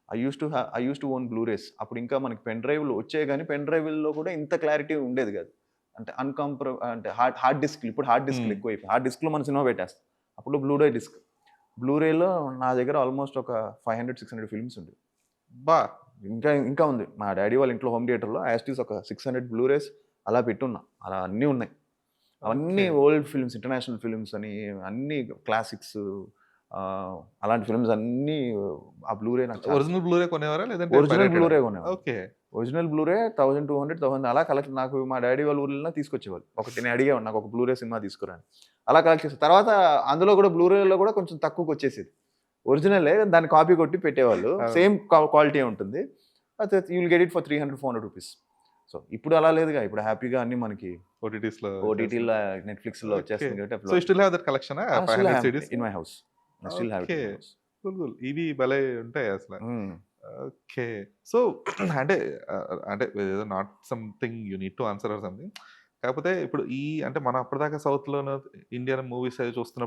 I use to own Blu-rays. అప్పుడు ఇంకా మనకి పెన్ డ్రైవ్‌లు వచ్చాయి గానీ, పెన్ డ్రైవ్‌ల్లో కూడా ఇంత క్లారిటీ ఉండేది గాదు. అంటే అంటే హార్డ్ డిస్క్‌లు ఇప్పుడు హార్డ్ డిస్క్‌లు హ్మ్. ఎక్కువైపోయాయి. హార్డ్ డిస్క్‌లో మన సినిమా పెట్టేస్తాం. అప్పుడు బ్లూరే డిస్క్. బ్లూరేలో నా దగ్గర ఆల్‌మోస్ట్ ఒక 500, 600 ఫిల్మ్స్ ఉండేవి. అబ్బా! ఇంకా ఇంకా ఉంది. మా డ్యాడీ వాళ్ళ ఇంట్లో హోమ్ థియేటర్‌లో యాజ్ ఇట్ ఈజ్ ఒక 600 బ్లూరేస్ అలా పెట్టున్నా. అలా అన్నీ ఉన్నాయి. అవన్నీ okay. Old films, international films అని అన్నీ క్లాసిక్స్ అలాంటి ఫిల్మ్స్ అన్నీ ఆ బ్లూరే నాకు చాలా ఇష్టం. ఒరిజినల్ బ్లూరే కొనేవారా? లేదంటే ఒరిజినల్ పైరేటెడా? బ్లూరే కొనేవాడిని. ఓకే. ఒరిజినల్ బ్లూరే 1200, 1000 అలా కలెక్షన్ నాకు మా డ్యాడీ వాళ్ళ ఊర్లలోనే తీసుకొచ్చేవాళ్ళు. ఒకటి నేను అడిగేవాడిని నాకొక బ్లూరే సినిమా తీసుకురా అని. అలా కలెక్ట్ చేశా. తర్వాత అందులో కూడా బ్లూరేలో కూడా కొంచెం తక్కువకొచ్చేసేది. ఒరిజినలే దాన్ని కాపీ కొట్టి పెట్టేవాళ్ళు. అవును. సేమ్ క్వాలిటీయే ఉంటుంది. అయితే you will get it for 300, 400 rupees. So ఇప్పుడు అలా లేదుగా. ఇప్పుడు హ్యాపీగా అన్నీ మనకి ఓటీటీస్‌లో ఓటీటీలో, వచ్చేస్తున్నాయి. నెట్‌ఫ్లిక్స్‌లో ఓకే. వచ్చేస్తుంది కాబట్టి so you still have that కలెక్షనా? I still 500 have CDs? In my house. I still have it okay. In my house. Cool. ఇవి భలే ఉంటాయి అసల. హ్మ్. ఓకే. సో అంటే అంటే ఏదో not something you need to answer or something. కాకపోతే ఇప్పుడు అంటే మనం అప్పటిదాకా సౌత్‌లోను ఇండియన్ మూవీస్ అవి చూస్తున్నప్పుడు